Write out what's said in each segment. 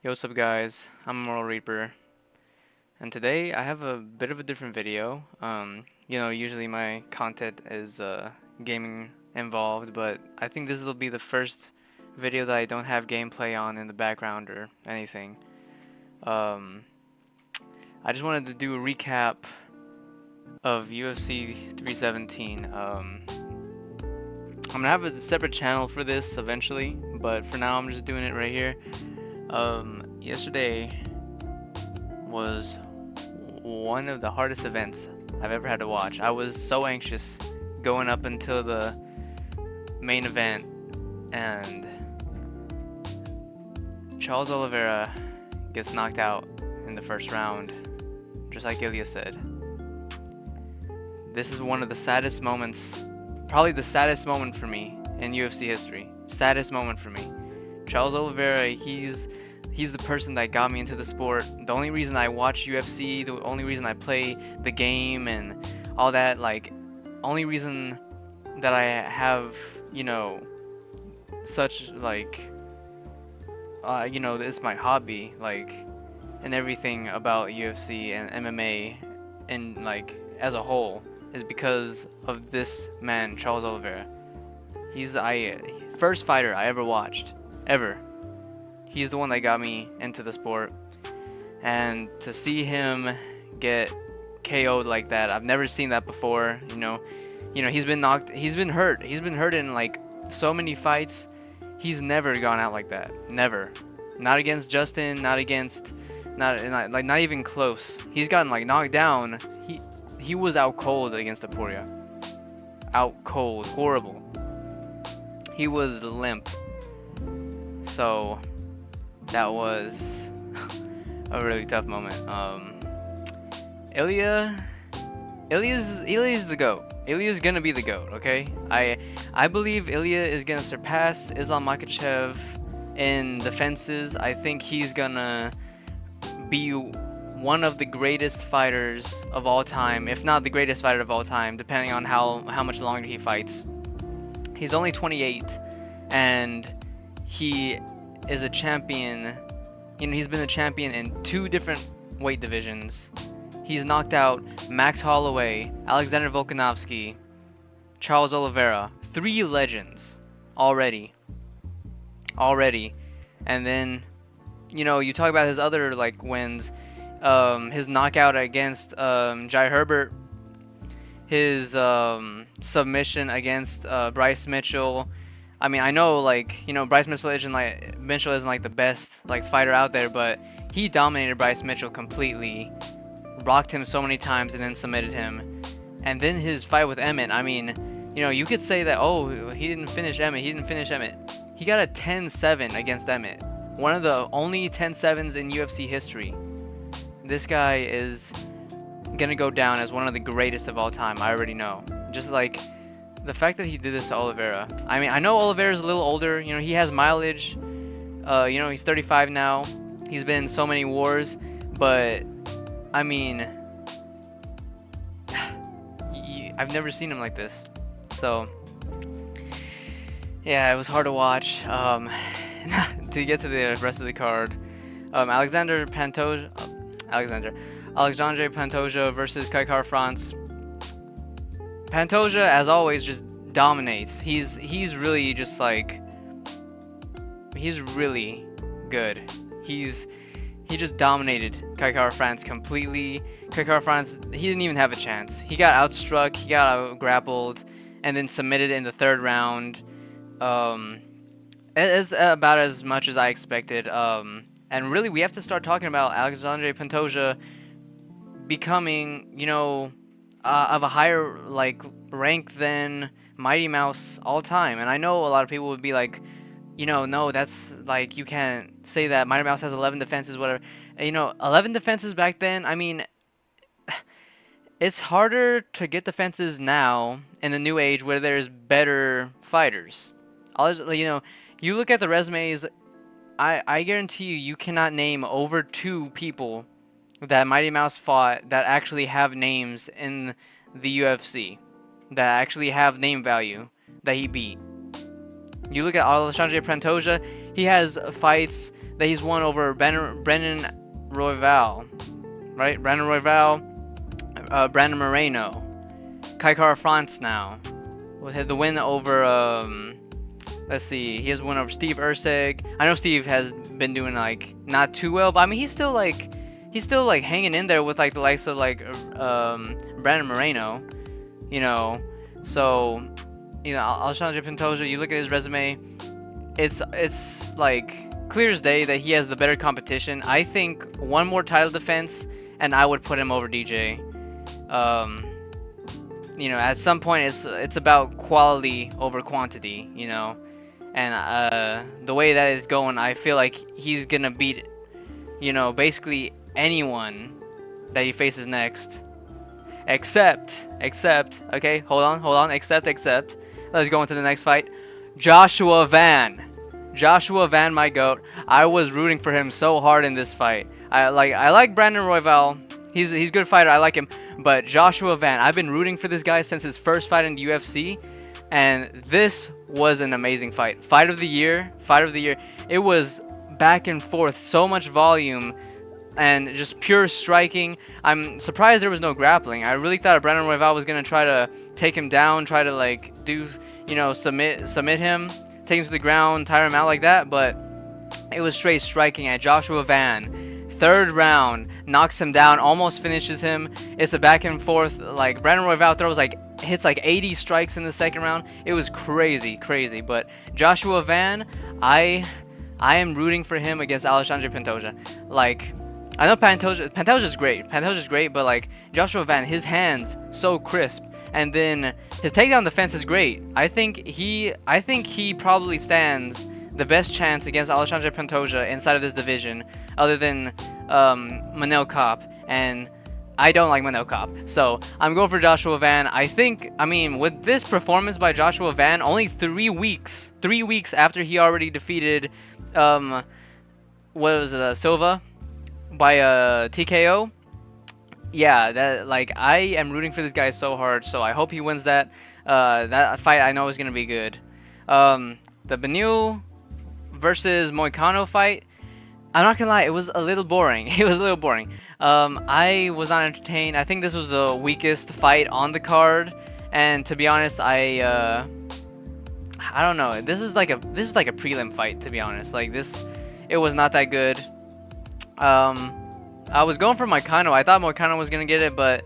Yo, what's up guys? I'm Moral Reaper, and today I have a bit of a different video. Usually my content is gaming involved, but I think this will be the first video that I don't have gameplay on in the background or anything. Um, I just wanted to do a recap of UFC 317. I'm gonna have a separate channel for this eventually, but for now I'm just doing it right here. Yesterday was one of the hardest events I've ever had to watch. I was so anxious going up until the main event, and Charles Oliveira gets knocked out in the first round, just like Ilya said. This is one of the saddest moments, probably the saddest moment for me in UFC history. Saddest moment for me. Charles Oliveira, he's the person that got me into the sport. The only reason I watch UFC, the only reason I play the game and all that, like, only reason that I have, such, like, it's my hobby, like, and everything about UFC and MMA and, like, as a whole is because of this man, Charles Oliveira. He's the first fighter I ever watched, ever. He's the one that got me into the sport, and to see him get KO'd like that, I've never seen that before. He's been hurt in like so many fights. He's never gone out like that. Never. Not against Justin. Not against. Not even close. He's gotten like knocked down. He was out cold against Aporia. Out cold. Horrible. He was limp. So that was a really tough moment. Ilya's the GOAT. Ilya's gonna be the GOAT, okay? I believe Ilya is gonna surpass Islam Makhachev in the fences. I think he's gonna be one of the greatest fighters of all time, if not the greatest fighter of all time, depending on how much longer he fights. He's only 28, and he is a champion. He's been a champion in 2 different weight divisions. He's knocked out Max Holloway, Alexander Volkanovski, Charles Oliveira. 3 legends already. And then, you talk about his other like wins. His knockout against Jai Herbert. His submission against Bryce Mitchell. I mean, I know, Bryce Mitchell isn't like the best fighter out there, but he dominated Bryce Mitchell completely, rocked him so many times, and then submitted him. And then his fight with Emmett. I mean, you could say that, oh, he didn't finish Emmett. He got a 10-7 against Emmett, one of the only 10-7s in UFC history. This guy is gonna go down as one of the greatest of all time. I already know. Just like the fact that he did this to Oliveira. I mean, I know Oliveira's a little older. He has mileage. He's 35 now. He's been in so many wars. But, I mean, I've never seen him like this. So, yeah, it was hard to watch. To get to the rest of the card, Alexandre Pantoja versus Kai Kara-France. Pantoja, as always, just dominates. He's really just he's really good. He just dominated Kai Kara-France completely. Kai Kara-France, he didn't even have a chance. He got outstruck, he got out grappled, and then submitted in the 3rd round. It's about as much as I expected. And really, we have to start talking about Alexandre Pantoja becoming, of a higher rank than Mighty Mouse all time. And I know a lot of people would be like, no, that's you can't say that. Mighty Mouse has 11 defenses, whatever. 11 defenses back then. I mean, it's harder to get defenses now in the new age where there's better fighters. You look at the resumes. I guarantee you cannot name over 2 people that Mighty Mouse fought that actually have names in the UFC, that actually have name value, that he beat. You look at Alexandre Pantoja, he has fights that he's won over Brennan Royval, right? Brandon Royval, Brandon Moreno, Kai Kara France now. With the win over, let's see, he has won over Steve Ursig. I know Steve has been doing like not too well, but I mean he's still like hanging in there with like the likes of like Brandon Moreno, you know. So, you know, Alexandre Pantoja, you look at his resume, it's like clear as day that he has the better competition. I think one more title defense, and I would put him over DJ. You know, at some point it's about quality over quantity, you know, and the way that is going, I feel like he's gonna beat, you know, basically anyone that he faces next, except okay, hold on, except let's go into the next fight. Joshua Van, my goat. I was rooting for him so hard in this fight. I like Brandon Royval. He's a good fighter. I like him. But Joshua Van, I've been rooting for this guy since his first fight in the UFC, and this was an amazing fight. Fight of the year. It was back and forth, so much volume, and just pure striking. I'm surprised there was no grappling. I really thought Brandon Royval was gonna try to take him down, try to like do, you know, submit him, take him to the ground, tire him out like that. But it was straight striking at Joshua Van. Third round, knocks him down, almost finishes him. It's a back and forth. Like Brandon Royval throws hits 80 strikes in the second round. It was crazy. But Joshua Van, I am rooting for him against Alexandre Pantoja. Like, I know Pantoja's great, but like Joshua Van, his hands so crisp, and then his takedown defense is great. I think he probably stands the best chance against Alexandre Pantoja inside of this division, other than Manel Kape, and I don't like Manel Kape. So I'm going for Joshua Van. I mean, with this performance by Joshua Van, only 3 weeks after he already defeated, Silva by TKO. Yeah, that, like, I am rooting for this guy so hard. So I hope he wins that. That fight I know is gonna be good. The Beneil versus Moicano fight, I'm not gonna lie, it was a little boring. I was not entertained. I think this was the weakest fight on the card, and to be honest, I don't know. This is like a prelim fight, to be honest. Like this, it was not that good. I was going for Moicano. I thought Moicano was gonna get it, but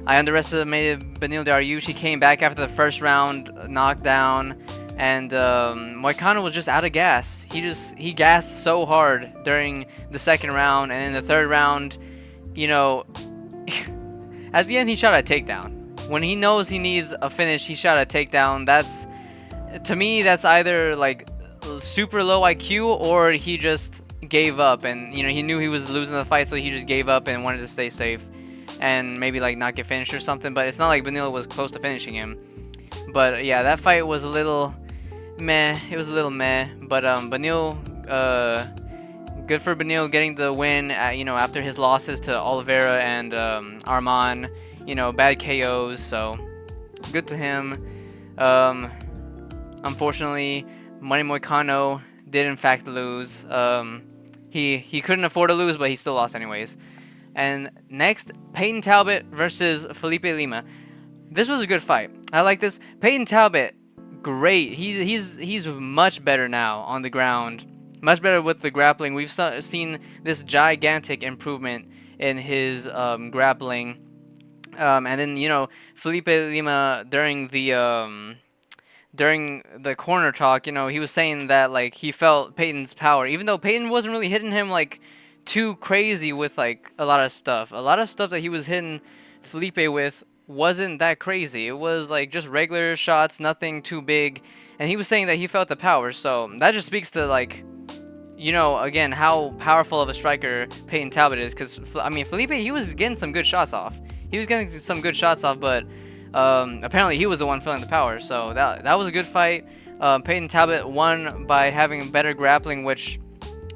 I underestimated Beneil Dariush. He came back after the first round knockdown. And Moicano was just out of gas. He gassed so hard during the second round, and in the third round, you know, at the end he shot a takedown. When he knows he needs a finish, he shot a takedown. To me, that's either like super low IQ, or he just gave up, and you know, he knew he was losing the fight, so he just gave up and wanted to stay safe and maybe like not get finished or something. But it's not like Beneil was close to finishing him. But yeah, that fight was a little meh. But Beneil, good for Beneil getting the win. You know, after his losses to Oliveira and Arman, you know, bad KOs. So good to him. Unfortunately, Manny Moicano did in fact lose. He couldn't afford to lose, but he still lost anyways. And next, Peyton Talbot versus Felipe Lima. This was a good fight. I like this. Peyton Talbot, great. He's much better now on the ground. Much better with the grappling. We've seen this gigantic improvement in his grappling. And then, you know, Felipe Lima during the corner talk, you know, he was saying that like he felt Peyton's power, even though Peyton wasn't really hitting him like too crazy with like a lot of stuff. A lot of stuff that he was hitting Felipe with wasn't that crazy. It was like just regular shots, nothing too big, and he was saying that he felt the power. So that just speaks to, like, you know, again, how powerful of a striker Peyton Talbot is. Because I mean, Felipe, he was getting some good shots off. But apparently he was the one feeling the power. So that was a good fight. Peyton Talbot won by having better grappling, which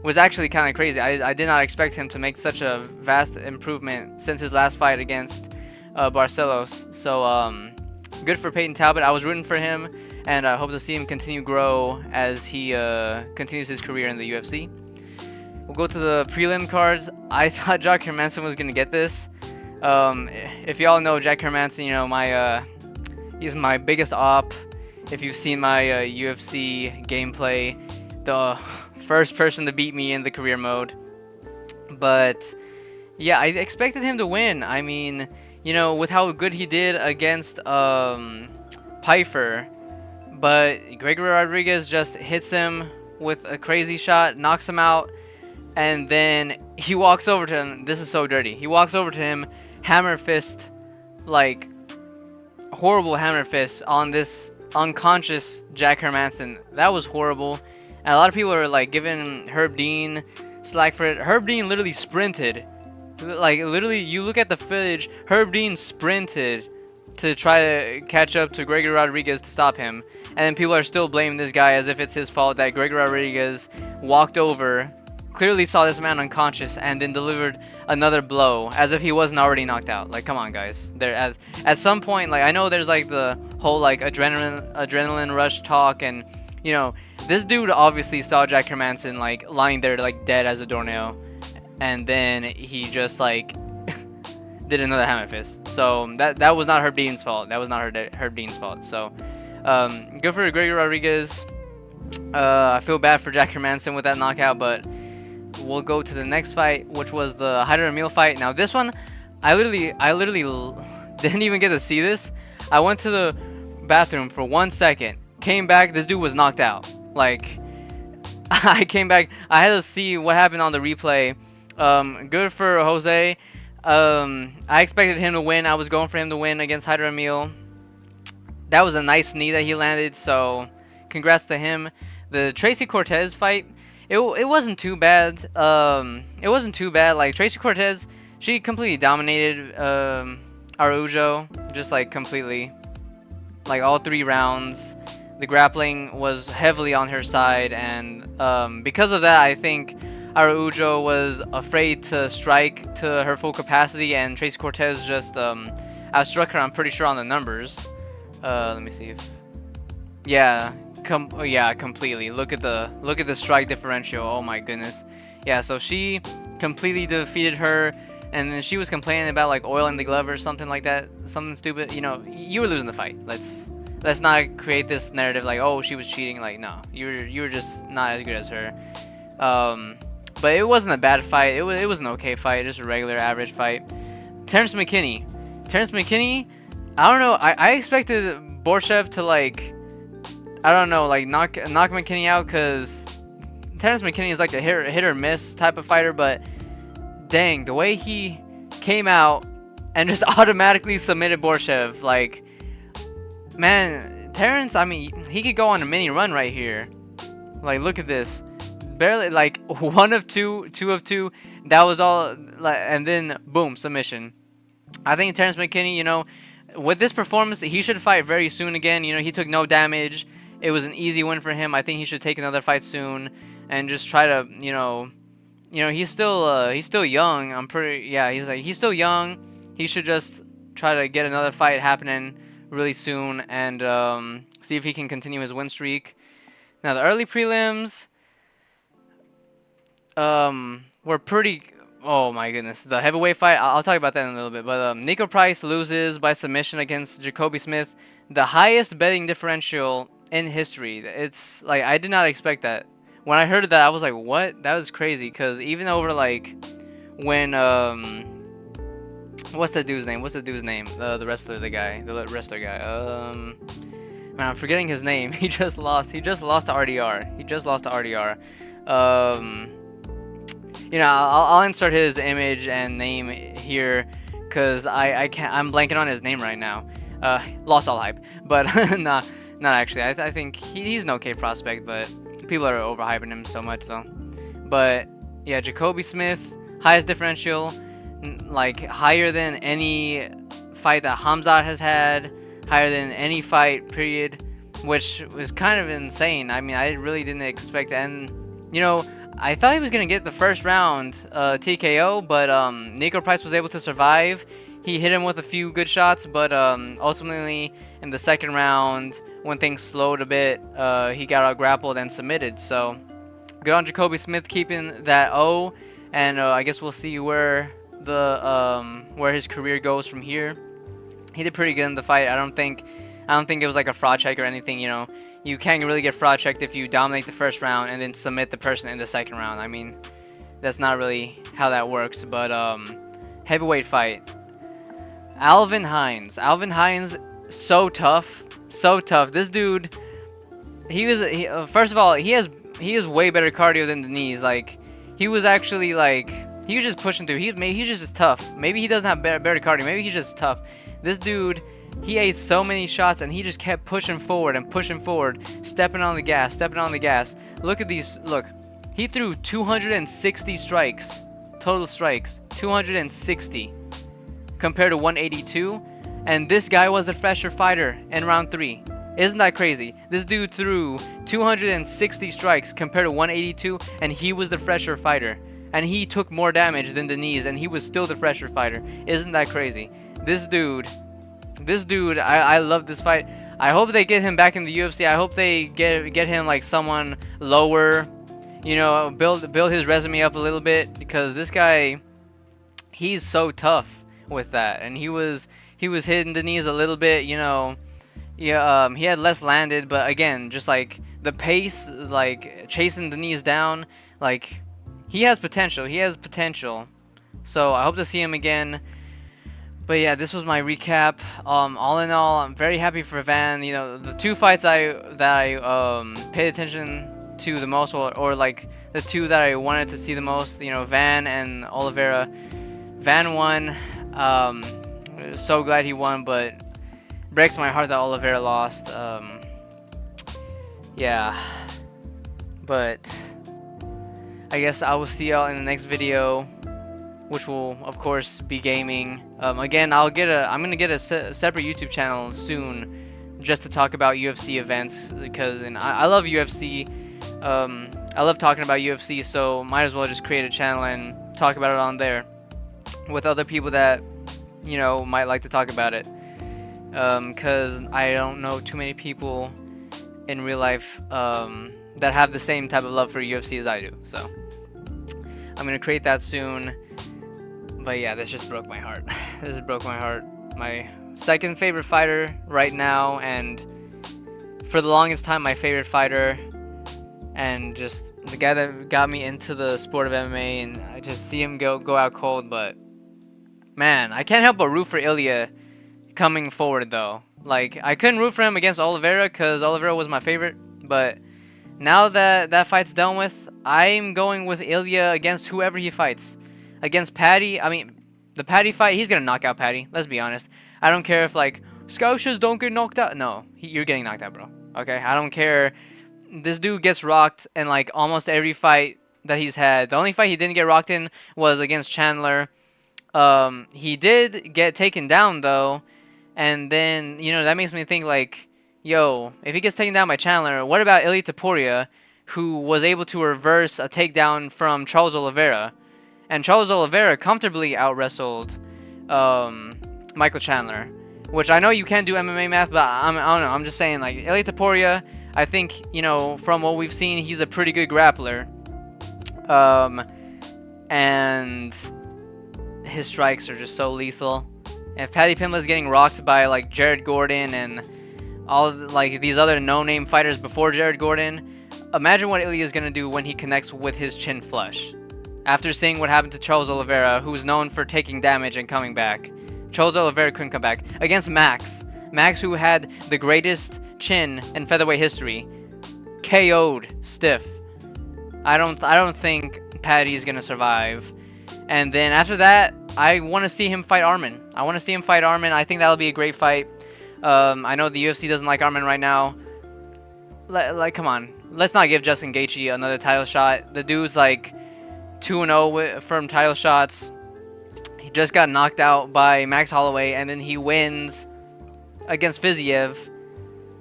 was actually kind of crazy. I did not expect him to make such a vast improvement since his last fight against Barcelos. So good for Peyton Talbot. I was rooting for him, and I hope to see him continue grow as he continues his career in the UFC. we'll go to the prelim cards. I thought Jack Hermanson was gonna get this. If y'all know Jack Hermanson, you know he's my biggest op. If you've seen my UFC gameplay, the first person to beat me in the career mode. But yeah, I expected him to win. I mean, you know, with how good he did against Pfeiffer, but Gregory Rodriguez just hits him with a crazy shot, knocks him out, and then he walks over to him. This is so dirty. He walks over to him, hammer fist, like horrible hammer fist on this unconscious Jack Hermanson. That was horrible. And a lot of people are like giving Herb Dean slack for it. Herb Dean literally sprinted. Like literally, you look at the footage, Herb Dean sprinted to try to catch up to Gregory Rodriguez to stop him. And then people are still blaming this guy as if it's his fault that Gregory Rodriguez walked over, clearly saw this man unconscious, and then delivered another blow as if he wasn't already knocked out. Like, come on, guys. There at some point, like, I know there's like the whole like adrenaline rush talk, and you know, this dude obviously saw Jack Hermanson like lying there like dead as a doornail, and then he just like did another hammer fist. So that was not Herb Dean's fault. That was not Herb Dean's fault. So good for Gregory Rodriguez. I feel bad for Jack Hermanson with that knockout, but we'll go to the next fight, which was the Haider Emil fight. Now this one, I literally didn't even get to see this. I went to the bathroom for 1 second, came back, this dude was knocked out. Like, I came back, I had to see what happened on the replay. Good for Jose. I expected him to win. I was going for him to win against Haider Emil. That was a nice knee that he landed, so congrats to him. The Tracy Cortez fight, it wasn't too bad. It wasn't too bad. Like, Tracy Cortez, she completely dominated Araujo, just like completely. Like all 3 rounds, the grappling was heavily on her side, and because of that, I think Araujo was afraid to strike to her full capacity, and Tracy Cortez just outstruck her, I'm pretty sure, on the numbers. Let me see if, yeah, completely. Look at the strike differential. Oh my goodness. Yeah, so she completely defeated her, and then she was complaining about like oil in the glove or something like that, something stupid. You know, you were losing the fight. Let's not create this narrative like, oh, she was cheating. Like, no, you were just not as good as her. But it wasn't a bad fight. It was an okay fight, just a regular average fight. Terrence McKinney, I don't know. I expected Borshev to like, I don't know, like knock McKinney out, because Terrence McKinney is like a hit or miss type of fighter. But dang, the way he came out and just automatically submitted Borshev, like, man, Terrence, I mean, he could go on a mini run right here. Like, look at this. Barely, like, 1 of 2, 2 of 2. That was all, and then, boom, submission. I think Terrence McKinney, you know, with this performance, he should fight very soon again. You know, he took no damage. It was an easy win for him. I think he should take another fight soon and just try to, you know, he's still young. He's still young. He should just try to get another fight happening really soon and see if he can continue his win streak. Now, the early prelims were pretty. Oh my goodness, the heavyweight fight. I'll talk about that in a little bit. But Nico Price loses by submission against Jacoby Smith, the highest betting differential in history. It's like, I did not expect that. When I heard that, I was like, what? That was crazy. Because even over like when what's the dude's name? The wrestler guy. Man, I'm forgetting his name. He just lost to RDR. You know, I'll insert his image and name here, because I can't. I'm blanking on his name right now. Lost all hype, but not actually. I think he's an okay prospect, but people are overhyping him so much though. But yeah, Jacoby Smith, highest differential, like higher than any fight that Hamzat has had, higher than any fight period, which was kind of insane. I mean, I really didn't expect that. And you know, I thought he was going to get the first round TKO, but Nico Price was able to survive. He hit him with a few good shots, but ultimately in the second round, when things slowed a bit, he got out grappled and submitted. So Good on Jacoby Smith keeping that O, and I guess we'll see where where his career goes from here. He did pretty good in the fight. I don't think it was like a fraud check or anything. You know, you can't really get fraud checked if you dominate the first round and then submit the person in the second round. I mean, that's not really how that works. But heavyweight fight. Alvin Hines. Alvin Hines, so tough, so tough. This dude, first of all, he has way better cardio than Denise. Like, he was actually like, he was just pushing through. He's just tough. Maybe he doesn't have better cardio. Maybe he's just tough. This dude, he ate so many shots and he just kept pushing forward and pushing forward, stepping on the gas, stepping on the gas. Look at these. Look, he threw 260 strikes, total strikes, 260 compared to 182. And this guy was the fresher fighter in round 3. Isn't that crazy? This dude threw 260 strikes compared to 182, and he was the fresher fighter. And he took more damage than Denise, and he was still the fresher fighter. Isn't that crazy? This dude, I love this fight. I hope they get him back in the UFC. I hope they get him like someone lower, you know, build his resume up a little bit, because this guy, he's so tough with that. And he was hitting Denise a little bit, you know. Yeah, he had less landed, but again, just like the pace, like chasing Denise down, like he has potential. He has potential. So I hope to see him again. But yeah, this was my recap. All in all, I'm very happy for Van. You know, the two fights that I paid attention to the most, or like the two that I wanted to see the most. You know, Van and Oliveira. Van won. So glad he won, but breaks my heart that Oliveira lost. Yeah, but I guess I will see y'all in the next video, which will of course be gaming. Again, I'm gonna get a separate YouTube channel soon, just to talk about UFC events, because I love UFC. I love talking about UFC, so might as well just create a channel and talk about it on there with other people that, you know, might like to talk about it. Because I don't know too many people in real life that have the same type of love for UFC as I do. So I'm gonna create that soon. But yeah, this just broke my heart. This just broke my heart. My second favorite fighter right now, and for the longest time my favorite fighter, and just the guy that got me into the sport of MMA, and I just see him go out cold. But man, I can't help but root for Ilya coming forward though. Like, I couldn't root for him against Oliveira because Oliveira was my favorite, but now that that fight's done with, I'm going with Ilya against whoever he fights. Against Paddy, I mean, the Paddy fight, he's gonna knock out Paddy. Let's be honest. I don't care if like Scotias don't get knocked out. No, you're getting knocked out, bro. Okay, I don't care. This dude gets rocked in like almost every fight that he's had. The only fight he didn't get rocked in was against Chandler. He did get taken down though. And then, you know, that makes me think like, yo, if he gets taken down by Chandler, what about Ilia Topuria, who was able to reverse a takedown from Charles Oliveira? And Charles Oliveira comfortably out-wrestled Michael Chandler, which I know you can't do MMA math, but I don't know. I'm just saying, like, Ilia Topuria, I think, you know, from what we've seen, he's a pretty good grappler. And his strikes are just so lethal. If Paddy Pimblett's getting rocked by like Jared Gordon and all like these other no-name fighters before Jared Gordon, imagine what Ilya is gonna do when he connects with his chin flush. After seeing what happened to Charles Oliveira, who's known for taking damage and coming back, Charles Oliveira couldn't come back against Max, who had the greatest chin in featherweight history, KO'd stiff. I don't think Paddy's gonna survive. And then after that, I want to see him fight Arman. I think that'll be a great fight. I know the UFC doesn't like Arman right now. Like, come on. Let's not give Justin Gaethje another title shot. The dude's like 2-0 from title shots. He just got knocked out by Max Holloway, and then he wins against Fiziev,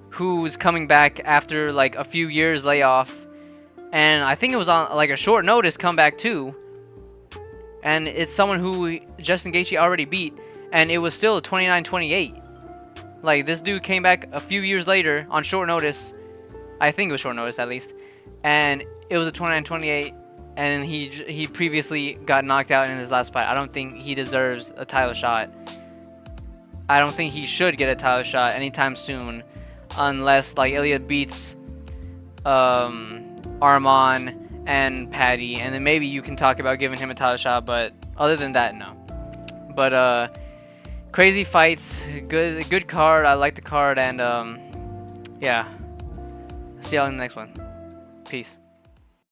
who's coming back after like a few years layoff. And I think it was on like a short notice comeback too. And it's someone who Justin Gaethje already beat, and it was still 29-28. Like, this dude came back a few years later on short notice. I think it was short notice, at least. and it was a 29-28, and he previously got knocked out in his last fight. I don't think he deserves a title shot. I don't think he should get a title shot anytime soon, unless like Ilya beats Arman and Patty, and then maybe you can talk about giving him a title shot. But other than that, no. But crazy fights, good card. I like the card, and yeah. See y'all in the next one. Peace.